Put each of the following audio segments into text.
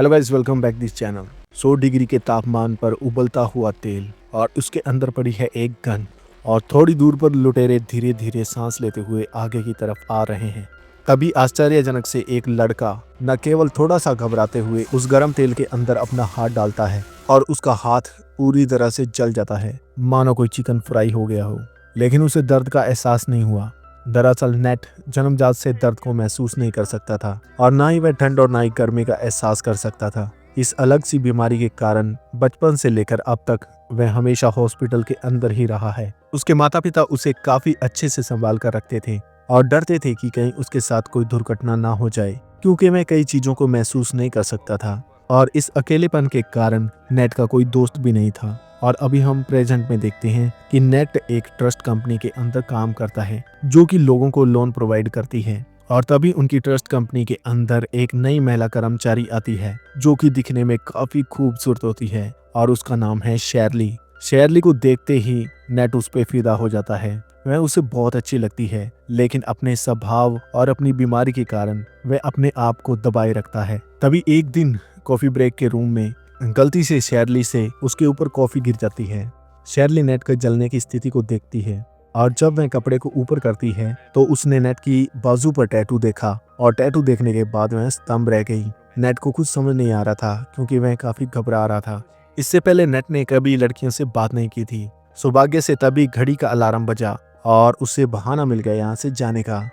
Hello guys, welcome back this channel. 100 degree के तापमान पर उबलता हुआ तेल और उसके अंदर पड़ी है एक गन और थोड़ी दूर पर लुटेरे धीरे धीरे सांस लेते हुए आगे की तरफ आ रहे हैं। तभी आश्चर्यजनक से एक लड़का न केवल थोड़ा सा घबराते हुए उस गर्म तेल के अंदर अपना हाथ डालता है और उसका हाथ पूरी तरह से जल जाता है, मानो कोई चिकन फ्राई हो गया हो। लेकिन उसे दर्द का एहसास नहीं हुआ। दरअसल नेट जन्मजात से दर्द को महसूस नहीं कर सकता था और ना ही वह ठंड और ना ही गर्मी का एहसास कर सकता था। इस अलग सी बीमारी के कारण बचपन से लेकर अब तक वह हमेशा हॉस्पिटल के अंदर ही रहा है। उसके माता पिता उसे काफी अच्छे से संभाल कर रखते थे और डरते थे कि कहीं उसके साथ कोई दुर्घटना ना हो जाए, क्योंकि वह कई चीजों को महसूस नहीं कर सकता था और इस अकेलेपन के कारण नेट का कोई दोस्त भी नहीं था। और अभी हम प्रेजेंट में देखते हैं कि नेट एक ट्रस्ट कंपनी के अंदर काम करता है जो कि लोगों को लोन प्रोवाइड करती है। और तभी उनकी ट्रस्ट कंपनी के अंदर एक नई महिला कर्मचारी आती है जो कि दिखने में काफी खूबसूरत होती है और उसका नाम है शेरली। शेरली को देखते ही नेट उस पे फिदा हो जाता है। वह उसे बहुत अच्छी लगती है, लेकिन अपने स्वभाव और अपनी बीमारी के कारण वह अपने आप को दबाए रखता है। तभी एक दिन कॉफी ब्रेक के रूम में गलती से शेरली से उसके ऊपर कॉफी गिर जाती है। शेरली नेट के जलने की स्थिति को देखती है और जब वह कपड़े को ऊपर करती है तो उसने नेट की बाजू पर टैटू देखा और टैटू देखने के बाद वह स्तंभ रह गई। नेट को कुछ समझ नहीं आ रहा था क्योंकि वह काफी घबरा रहा था। इससे पहले नेट ने कभी लड़कियों से बात नहीं की थी। सौभाग्य से तभी घड़ी का अलार्म बजा और उसे बहाना मिल गया यहाँ से जाने का।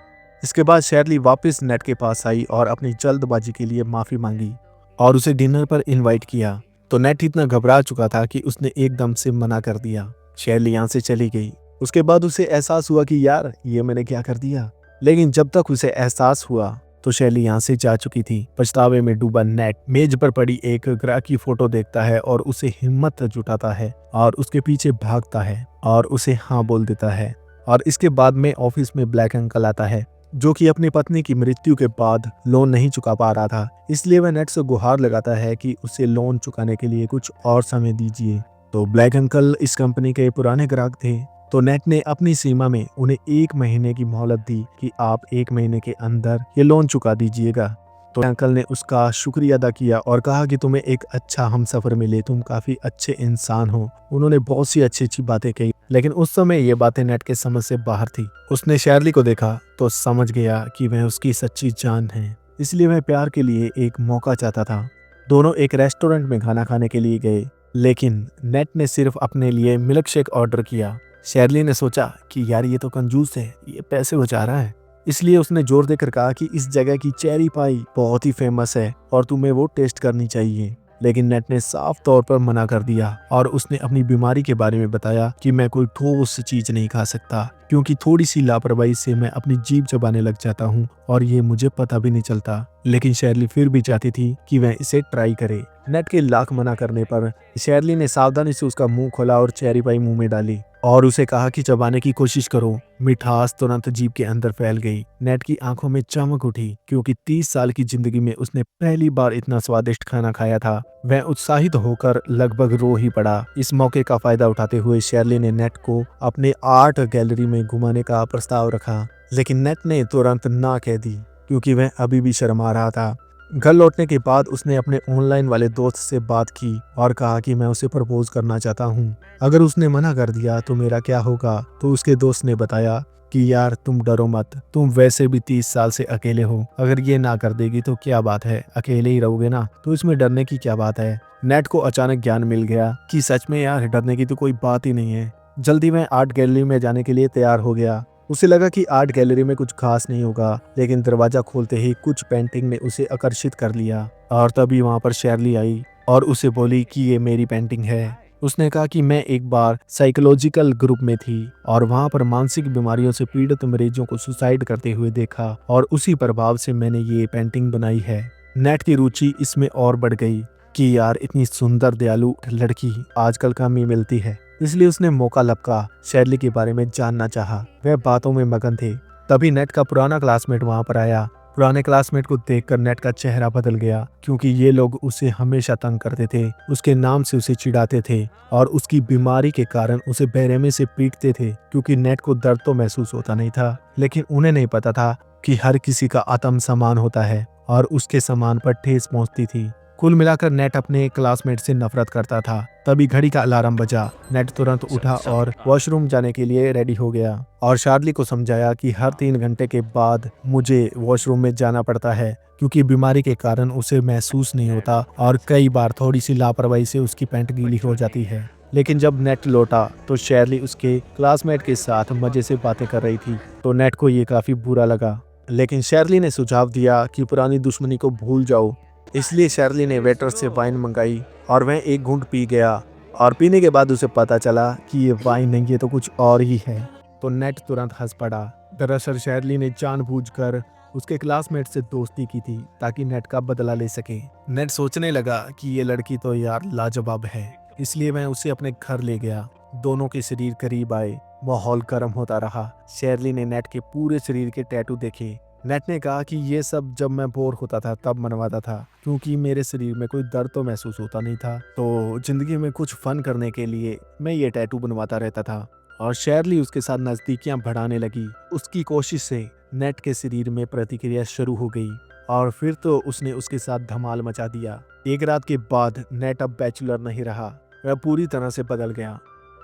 इसके बाद शेरली वापस नेट के पास आई और अपनी जल्दबाजी के लिए माफी मांगी और उसे डिनर पर इनवाइट किया। तो नेट इतना घबरा चुका था कि उसने एकदम से मना कर दिया। शेरली यहाँ से चली गई। उसके बाद उसे एहसास हुआ कि यार ये मैंने क्या कर दिया। लेकिन जब तक उसे एहसास हुआ तो शेरली यहाँ से जा चुकी थी। पछतावे में डूबा नेट मेज पर पड़ी एक ग्राहक की फोटो देखता है और उसे हिम्मत जुटाता है और उसके पीछे भागता है और उसे हाँ बोल देता है। और इसके बाद में ऑफिस में ब्लैक अंकल आता है जो कि अपनी पत्नी की मृत्यु के बाद लोन नहीं चुका पा रहा था, इसलिए वह नेट से गुहार लगाता है कि उसे लोन चुकाने के लिए कुछ और समय दीजिए। तो ब्लैक अंकल इस कंपनी के पुराने ग्राहक थे, तो नेट ने अपनी सीमा में उन्हें 1 महीने की मोहलत दी कि आप 1 महीने के अंदर ये लोन चुका दीजिएगा। तो अंकल ने उसका शुक्रिया अदा किया और कहा कि तुम्हें एक अच्छा हमसफर मिले, तुम काफी अच्छे इंसान हो। उन्होंने बहुत सी अच्छी अच्छी बातें कही, लेकिन उस समय ये बातें नेट के समझ से बाहर थी। उसने शेरली को देखा तो समझ गया कि वह उसकी सच्ची जान है, इसलिए वह प्यार के लिए एक मौका चाहता था। दोनों एक रेस्टोरेंट में खाना खाने के लिए गए, लेकिन नेट ने सिर्फ अपने लिए मिल्क शेक ऑर्डर किया। शेरली ने सोचा कि यार ये तो कंजूस है, ये पैसे बचा रहा है, इसलिए उसने जोर देकर कहा कि इस जगह की चेरी पाई बहुत ही फेमस है और तुम्हें वो टेस्ट करनी चाहिए। लेकिन नेट ने साफ तौर पर मना कर दिया और उसने अपनी बीमारी के बारे में बताया कि मैं कोई ठोस चीज नहीं खा सकता क्योंकि थोड़ी सी लापरवाही से मैं अपनी जीभ चबाने लग जाता हूँ और ये मुझे पता भी नहीं चलता। लेकिन शेरली फिर भी चाहती थी कि वह इसे ट्राई करे। नेट के लाख मना करने पर शेरली ने सावधानी से उसका मुंह खोला और चेरी पाई मुंह में डाली और उसे कहा कि चबाने की कोशिश करो। मिठास तुरंत जीभ के अंदर फैल गई। नेट की आंखों में चमक उठी क्योंकि 30 साल की जिंदगी में उसने पहली बार इतना स्वादिष्ट खाना खाया था। वह उत्साहित होकर लगभग रो ही पड़ा। इस मौके का फायदा उठाते हुए शेरली ने नेट को अपने आर्ट गैलरी में घुमाने का प्रस्ताव रखा, लेकिन नेट ने तुरंत ना कह दी क्योंकि वह अभी भी शर्मा रहा था। घर लौटने के बाद उसने अपने ऑनलाइन वाले दोस्त से बात की और कहा कि मैं उसे प्रपोज करना चाहता हूँ। अगर उसने मना कर दिया तो मेरा क्या होगा। तो उसके दोस्त ने बताया कि यार तुम डरो मत, तुम वैसे भी 30 साल से अकेले हो, अगर ये ना कर देगी तो क्या बात है, अकेले ही रहोगे ना, तो इसमें डरने की क्या बात है। नेट को अचानक ज्ञान मिल गया कि सच में यार डरने की तो कोई बात ही नहीं है। जल्दी में आर्ट गैलरी में जाने के लिए तैयार हो गया। उसे लगा कि आर्ट गैलरी में कुछ खास नहीं होगा, लेकिन दरवाजा खोलते ही कुछ पेंटिंग ने उसे आकर्षित कर लिया और तभी वहां पर शेरली आई और उसे बोली कि ये मेरी पेंटिंग है। उसने कहा कि मैं एक बार साइकोलॉजिकल ग्रुप में थी और वहां पर मानसिक बीमारियों से पीड़ित मरीजों को सुसाइड करते हुए देखा और उसी प्रभाव से मैंने ये पेंटिंग बनाई है। नेट की रुचि इसमें और बढ़ गई कि यार इतनी सुंदर दयालु लड़की आजकल कम ही मिलती है, इसलिए उसने मौका लपका शेरली के बारे में जानना चाहा। वह बातों में मगन थे। तभी नेट का पुराना क्लासमेट वहां पर आया। पुराने क्लासमेट को देखकर नेट का चेहरा बदल गया क्योंकि ये लोग उसे हमेशा तंग करते थे, उसके नाम से उसे चिढ़ाते थे और उसकी बीमारी के कारण उसे बेरहमी से पीटते थे क्योंकि नेट को दर्द तो महसूस होता नहीं था, लेकिन उन्हें नहीं पता था कि हर किसी का आत्म समान होता है और उसके समान पर ठेस पहुंचती थी। कुल मिलाकर नेट अपने क्लासमेट से नफरत करता था। तभी घड़ी का अलार्म बजा। नेट तुरंत उठा और वॉशरूम जाने के लिए रेडी हो गया और शार्ली को समझाया कि हर 3 घंटे के बाद मुझे वॉशरूम में जाना पड़ता है, क्योंकि बीमारी के कारण उसे महसूस नहीं होता और कई बार थोड़ी सी लापरवाही से उसकी पैंट गीली हो जाती है। लेकिन जब नेट लौटा तो शैरली उसके क्लासमेट के साथ मजे से बातें कर रही थी, तो नेट को ये काफी बुरा लगा। लेकिन शैरली ने सुझाव दिया कि पुरानी दुश्मनी को भूल जाओ। इसलिए शैरली ने वेटर से वाइन मंगाई और वह एक घूंट पी गया और पीने के बाद उसे पता चला कि ये वाइन नहीं, ये तो कुछ और ही है। तो नेट तुरंत हंस पड़ा। दरअसल शैरली ने जानबूझकर उसके क्लासमेट से दोस्ती की थी ताकि नेट का बदला ले सके। नेट सोचने लगा कि ये लड़की तो यार लाजवाब है, इसलिए मैं उसे अपने घर ले गया। दोनों के शरीर करीब आए, माहौल गर्म होता रहा। शैरली ने नेट के पूरे शरीर के टैटू देखे। नेट ने कहा कि ये सब जब मैं बोर होता था तब मनवाता था, क्योंकि मेरे शरीर में कोई दर्द तो महसूस होता नहीं था, तो जिंदगी में कुछ फन करने के लिए मैं ये टैटू बनवाता रहता था। और शैरली उसके साथ नजदीकियां बढ़ाने लगी। उसकी कोशिश से नेट के शरीर में प्रतिक्रिया शुरू हो गई और फिर तो उसने उसके साथ धमाल मचा दिया। एक रात के बाद नेट अब बैचलर नहीं रहा, वह पूरी तरह से बदल गया।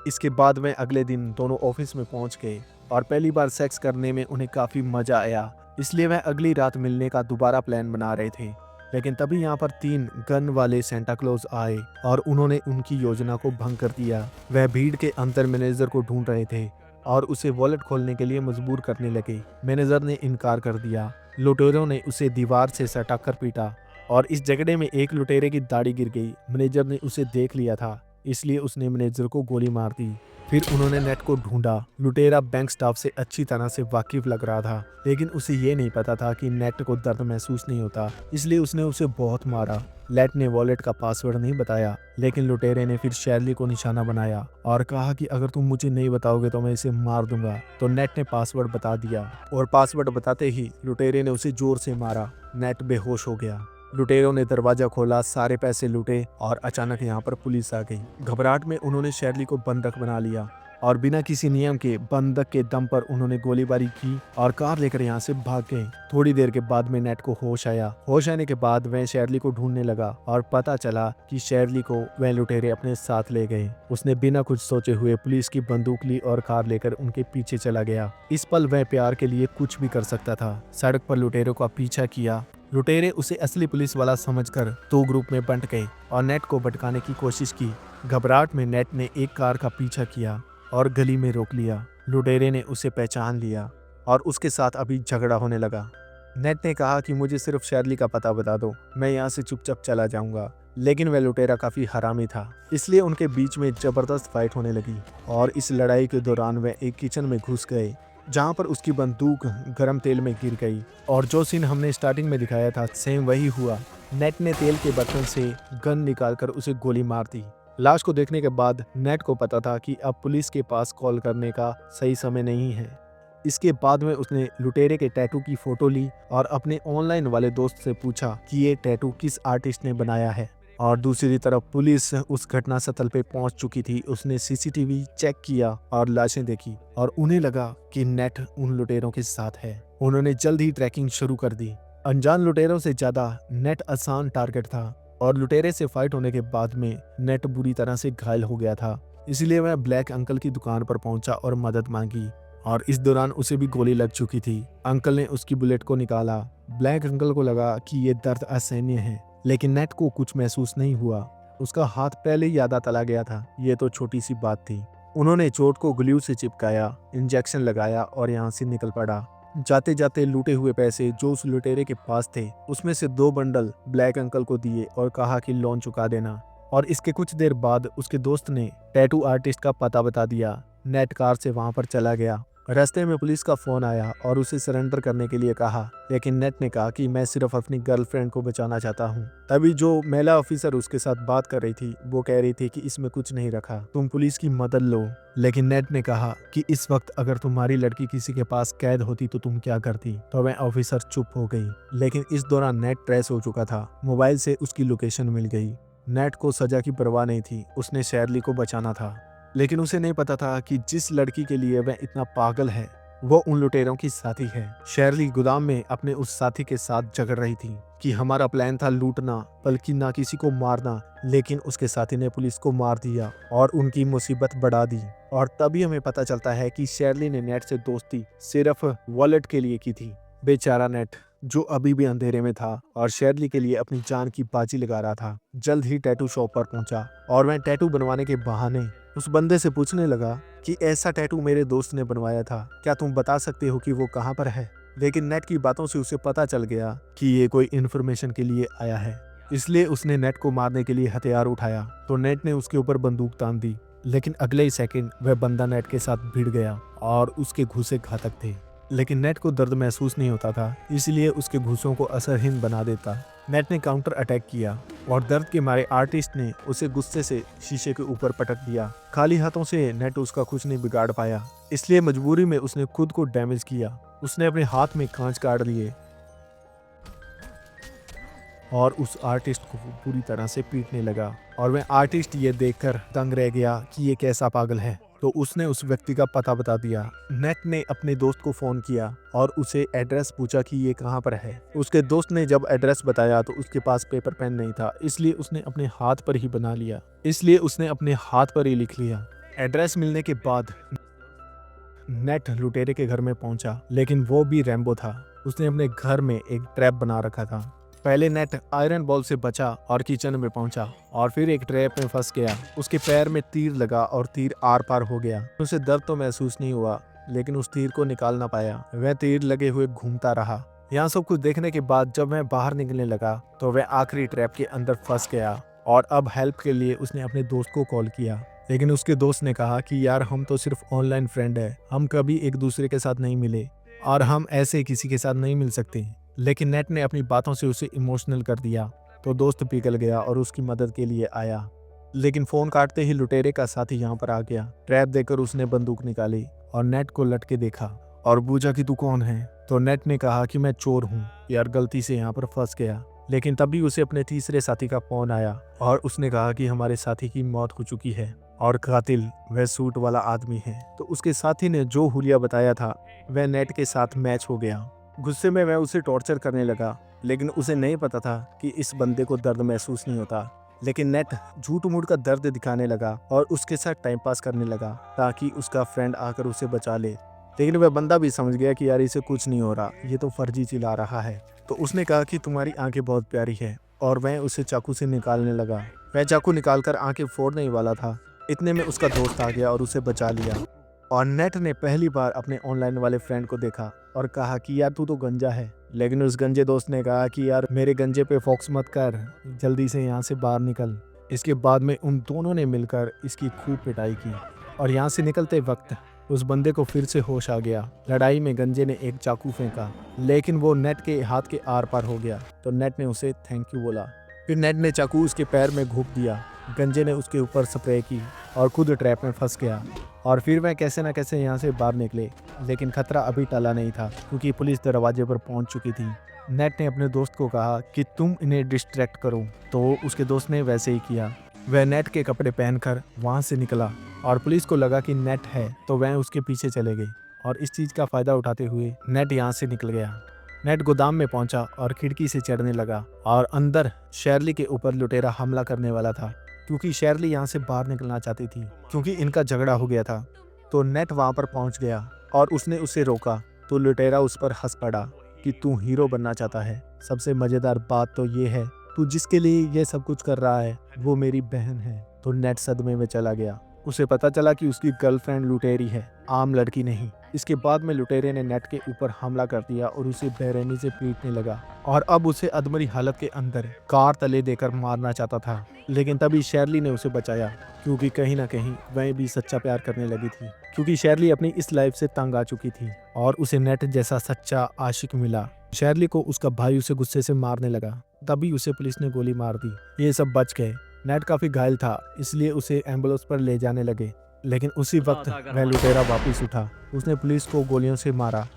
इसके बाद में अगले दिन दोनों ऑफिस में पहुंच गए और पहली बार सेक्स करने में उन्हें काफी मजा आया, इसलिए वह अगली रात मिलने का दोबारा प्लान बना रहे थे। लेकिन तभी यहाँ पर 3 गन वाले सेंटा क्लॉज आए और उन्होंने उनकी योजना को भंग कर दिया। वह भीड़ के अंदर मैनेजर को ढूंढ रहे थे और उसे वॉलेट खोलने के लिए मजबूर करने लगे। मैनेजर ने इनकार कर दिया। लुटेरों ने उसे दीवार से सटा कर पीटा और इस झगड़े में एक लुटेरे की दाढ़ी गिर गई। मैनेजर ने उसे देख लिया था, इसलिए उसने मैनेजर को गोली मार दी। फिर उन्होंने नेट को ढूंढा। लुटेरा बैंक स्टाफ से अच्छी तरह से वाकिफ लग रहा था, लेकिन उसे ये नहीं पता था कि नेट को दर्द महसूस नहीं होता, इसलिए उसने उसे बहुत मारा। नेट ने वॉलेट का पासवर्ड नहीं बताया, लेकिन लुटेरे ने फिर शैरली को निशाना बनाया और कहा कि अगर तुम मुझे नहीं बताओगे तो मैं इसे मार दूंगा। तो नेट ने पासवर्ड बता दिया और पासवर्ड बताते ही लुटेरे ने उसे जोर से मारा। नेट बेहोश हो गया। लुटेरों ने दरवाजा खोला, सारे पैसे लूटे और अचानक यहाँ पर पुलिस आ गई। घबराहट में उन्होंने शैरली को बंधक बना लिया और बिना किसी नियम के बंधक के दम पर उन्होंने गोलीबारी की और कार लेकर यहाँ से भाग गए। थोड़ी देर के बाद में नेट को होश आया। होश आने के बाद वह शैरली को ढूंढने लगा और पता चला कि शैरली को वह लुटेरे अपने साथ ले गए। उसने बिना कुछ सोचे हुए पुलिस की बंदूक ली और कार लेकर उनके पीछे चला गया। इस पल वह प्यार के लिए कुछ भी कर सकता था। सड़क पर लुटेरों का पीछा किया। लुटेरे उसे असली पुलिस वाला समझकर 2 ग्रुप में बंट गए और नेट को भटकाने की कोशिश की। घबराहट में नेट ने एक कार का पीछा किया और गली में रोक लिया। लुटेरे ने उसे पहचान लिया और उसके साथ अभी झगड़ा होने लगा। नेट ने कहा कि मुझे सिर्फ शैरली का पता बता दो, मैं यहाँ से चुपचाप चला जाऊंगा। लेकिन वह लुटेरा काफी हरामी था, इसलिए उनके बीच में जबरदस्त फाइट होने लगी और इस लड़ाई के दौरान वह एक किचन में घुस गए, जहाँ पर उसकी बंदूक गरम तेल में गिर गई और जो सीन हमने स्टार्टिंग में दिखाया था सेम वही हुआ। नेट ने तेल के बर्तन से गन निकालकर उसे गोली मार दी। लाश को देखने के बाद नेट को पता था कि अब पुलिस के पास कॉल करने का सही समय नहीं है। इसके बाद में उसने लुटेरे के टैटू की फोटो ली और अपने ऑनलाइन वाले दोस्त से पूछा कि ये टैटू किस आर्टिस्ट ने बनाया है। और दूसरी तरफ पुलिस उस घटना स्थल पे पहुंच चुकी थी। उसने सीसीटीवी चेक किया और लाशें देखी और उन्हें लगा कि नेट उन लुटेरों के साथ है। उन्होंने जल्द ही ट्रैकिंग शुरू कर दी। अनजान लुटेरों से ज्यादा नेट आसान टारगेट था और लुटेरे से फाइट होने के बाद में नेट बुरी तरह से घायल हो गया था, इसलिए वह ब्लैक अंकल की दुकान पर पहुंचा और मदद मांगी और इस दौरान उसे भी गोली लग चुकी थी। अंकल ने उसकी बुलेट को निकाला। ब्लैक अंकल को लगा कि ये दर्द असहनीय है, लेकिन नेट को कुछ महसूस नहीं हुआ। उसका हाथ पहले ही आधा तला गया था, ये तो छोटी सी बात थी। उन्होंने चोट को ग्लू से चिपकाया, इंजेक्शन लगाया और यहाँ से निकल पड़ा। जाते जाते लूटे हुए पैसे जो उस लुटेरे के पास थे उसमें से 2 बंडल ब्लैक अंकल को दिए और कहा कि लोन चुका देना। और इसके कुछ देर बाद उसके दोस्त ने टैटू आर्टिस्ट का पता बता दिया। नेट कार से वहां पर चला गया। रास्ते में पुलिस का फोन आया और उसे सरेंडर करने के लिए कहा, लेकिन नेट ने कहा कि मैं सिर्फ अपनी गर्लफ्रेंड को बचाना चाहता हूँ। तभी जो महिला ऑफिसर उसके साथ बात कर रही थी वो कह रही थी कि इसमें कुछ नहीं रखा, तुम पुलिस की मदद लो। लेकिन नेट ने कहा कि इस वक्त अगर तुम्हारी लड़की किसी के पास कैद होती तो तुम क्या करती। तो वह ऑफिसर चुप हो गई। लेकिन इस दौरान नेट ट्रेस हो चुका था। मोबाइल से उसकी लोकेशन मिल गई। नेट को सजा की परवाह नहीं थी, उसने शैरली को बचाना था। लेकिन उसे नहीं पता था कि जिस लड़की के लिए वह इतना पागल है वो उन लुटेरों की साथी है। शैरली गोदाम में अपने उस साथी के साथ झगड़ रही थी कि हमारा प्लान था लूटना, बल्कि ना किसी को मारना, लेकिन उसके साथी ने पुलिस को मार दिया और उनकी मुसीबत बढ़ा दी। और तभी हमें पता चलता है कि शेरली ने नेट से दोस्ती सिर्फ वॉलेट के लिए की थी। बेचारा नेट, जो अभी भी अंधेरे में था और शेरली के लिए अपनी जान की बाजी लगा रहा था, जल्द ही टैटू शॉप पर पहुंचा और वह टैटू बनवाने के बहाने उस बंदे से पूछने लगा कि ऐसा टैटू मेरे दोस्त ने बनवाया था, क्या तुम बता सकते हो कि वो कहाँ पर है। लेकिन नेट की बातों से उसे पता चल गया कि ये कोई इन्फॉर्मेशन के लिए आया है, इसलिए उसने नेट को मारने के लिए हथियार उठाया। तो नेट ने उसके ऊपर बंदूक तान दी, लेकिन अगले ही सेकंड वह बंदा नेट के साथ भिड़ गया और उसके घूंसे घातक थे। लेकिन नेट को दर्द महसूस नहीं होता था, इसलिए उसके घूंसों को असरहीन बना देता। नेट ने काउंटर अटैक किया और दर्द के मारे आर्टिस्ट ने उसे गुस्से से शीशे के ऊपर पटक दिया। खाली हाथों से नेट उसका कुछ नहीं बिगाड़ पाया, इसलिए मजबूरी में उसने खुद को डैमेज किया। उसने अपने हाथ में कांच काट लिए और उस आर्टिस्ट को पूरी तरह से पीटने लगा। और वह आर्टिस्ट ये देखकर दंग रह गया कि ये कैसा पागल है। तो उसने उस व्यक्ति का पता बता दिया। नेट ने अपने दोस्त को फोन किया और उसे एड्रेस पूछा कि ये कहाँ पर है। उसके दोस्त ने जब एड्रेस बताया तो उसके पास पेपर पेन नहीं था, इसलिए उसने अपने हाथ पर ही लिख लिया। एड्रेस मिलने के बाद नेट लुटेरे के घर में पहुंचा, लेकिन वो भी रैम्बो था। उसने अपने घर में एक ट्रैप बना रखा था। पहले नेट आयरन बॉल से बचा और किचन में पहुंचा और फिर एक ट्रैप में फंस गया। उसके पैर में तीर लगा और तीर आर पार हो गया। उसे दर्द तो महसूस नहीं हुआ, लेकिन उस तीर को निकाल ना पाया। वह तीर लगे हुए घूमता रहा। यहाँ सब कुछ देखने के बाद जब वह बाहर निकलने लगा तो वह आखिरी ट्रैप के अंदर फंस गया और अब हेल्प के लिए उसने अपने दोस्त को कॉल किया। लेकिन उसके दोस्त ने कहा कि यार, हम तो सिर्फ ऑनलाइन फ्रेंड है, हम कभी एक दूसरे के साथ नहीं मिले और हम ऐसे किसी के साथ नहीं मिल सकते। लेकिन नेट ने अपनी बातों से उसे इमोशनल कर दिया, तो दोस्त पिघल गया और उसकी मदद के लिए आया। लेकिन फोन काटते ही लुटेरे का साथी यहाँ पर आ गया। ट्रैप देकर उसने बंदूक निकाली और नेट को लटके देखा और पूछा कि तू कौन है। तो नेट ने कहा कि मैं चोर हूँ यार, गलती से यहाँ पर फंस गया। लेकिन तभी उसे अपने तीसरे साथी का फोन आया और उसने कहा कि हमारे साथी की मौत हो चुकी है और कातिल वह सूट वाला आदमी है। तो उसके साथी ने जो हुलिया बताया था वह नेट के साथ मैच हो गया। गुस्से में वह उसे टॉर्चर करने लगा, लेकिन उसे नहीं पता था कि इस बंदे को दर्द महसूस नहीं होता। लेकिन नेट झूठ मूठ का दर्द दिखाने लगा और उसके साथ टाइम पास करने लगा ताकि उसका फ्रेंड आकर उसे बचा ले। लेकिन वह बंदा भी समझ गया कि यार इसे कुछ नहीं हो रहा, ये तो फर्जी चिल्ला रहा है। तो उसने कहा कि तुम्हारी आंखें बहुत प्यारी है और वह उसे चाकू से निकालने लगा। वह चाकू निकालकर आंखें फोड़ने ही वाला था, इतने में उसका दोस्त आ गया और उसे बचा लिया। और नेट ने पहली बार अपने ऑनलाइन वाले फ्रेंड को देखा और कहा कि यार तू तो गंजा है। लेकिन उस गंजे दोस्त ने कहा कि यार मेरे गंजे पे फोकस मत कर, जल्दी से यहाँ से बाहर निकल। इसके बाद में उन दोनों ने मिलकर इसकी खूब पिटाई की और यहाँ से निकलते वक्त उस बंदे को फिर से होश आ गया। लड़ाई में गंजे ने एक चाकू फेंका, लेकिन वो नेट के हाथ के आर पार हो गया। तो नेट ने उसे थैंक यू बोला। फिर नेट ने चाकू उसके पैर में घोंप दिया। गंजे ने उसके ऊपर स्प्रे की और खुद ट्रैप में फंस गया। और फिर वह कैसे न कैसे यहाँ से बाहर निकले, लेकिन खतरा अभी टला नहीं था क्योंकि पुलिस दरवाजे पर पहुंच चुकी थी। नेट ने अपने दोस्त को कहा कि तुम इन्हें डिस्ट्रैक्ट करो, तो उसके दोस्त ने वैसे ही किया। वह नेट के कपड़े पहनकर वहां से निकला और पुलिस को लगा कि नेट है, तो वह उसके पीछे चले गए और इस चीज का फायदा उठाते हुए नेट यहाँ से निकल गया। नेट गोदाम में पहुंचा और खिड़की से चढ़ने लगा और अंदर शेरली के ऊपर लुटेरा हमला करने वाला था, क्योंकि शेरली यहाँ से बाहर निकलना चाहती थी क्योंकि इनका झगड़ा हो गया था। तो नेट वहां पर पहुंच गया और उसने उसे रोका, तो लुटेरा उस पर हंस पड़ा कि तू हीरो बनना चाहता है। सबसे मजेदार बात तो ये है, तू जिसके लिए ये सब कुछ कर रहा है वो मेरी बहन है। तो नेट सदमे में चला गया। उसे पता चला कि उसकी गर्लफ्रेंड लुटेरी है, आम लड़की नहीं। इसके बाद में लुटेरे ने नेट के ऊपर हमला कर दिया और उसे बेरहमी से पीटने लगा और अब उसे अधमरी हालत के अंदर कार तले देकर मारना चाहता था। लेकिन तभी शेरली ने उसे बचाया, क्योंकि कहीं ना कहीं वह भी सच्चा प्यार करने लगी थी, क्योंकि शेरली अपनी इस लाइफ से तंग आ चुकी थी और उसे नेट जैसा सच्चा आशिक मिला। शेरली को उसका भाई उसे गुस्से से मारने लगा, तभी उसे पुलिस ने गोली मार दी। ये सब बच गए। नेट काफी घायल था, इसलिए उसे एम्बुलेंस पर ले जाने लगे। लेकिन उसी वक्त वह लुटेरा वापस उठा। उसने पुलिस को गोलियों से मारा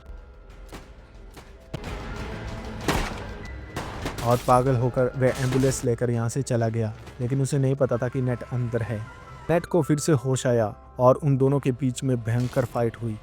और पागल होकर वह एम्बुलेंस लेकर यहाँ से चला गया। लेकिन उसे नहीं पता था कि नेट अंदर है। नेट को फिर से होश आया और उन दोनों के बीच में भयंकर फाइट हुई।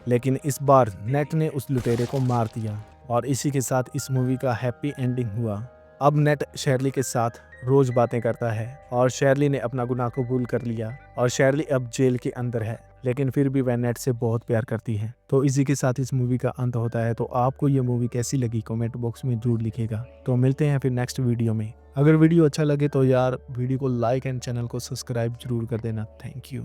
लेकिन इस बार नेट ने उस लुटेरे को मार दिया और इसी के साथ इस मूवी का हैप्पी एंडिंग हुआ। अब नेट शेरली के साथ रोज बातें करता है और शेरली ने अपना गुनाह कबूल कर लिया और शेरली अब जेल के अंदर है, लेकिन फिर भी वह नेट से बहुत प्यार करती है। तो इसी के साथ इस मूवी का अंत होता है। तो आपको ये मूवी कैसी लगी कमेंट बॉक्स में जरूर लिखिएगा। तो मिलते हैं फिर नेक्स्ट वीडियो में। अगर वीडियो अच्छा लगे तो यार वीडियो को लाइक एंड चैनल को सब्सक्राइब जरूर कर देना। Thank you.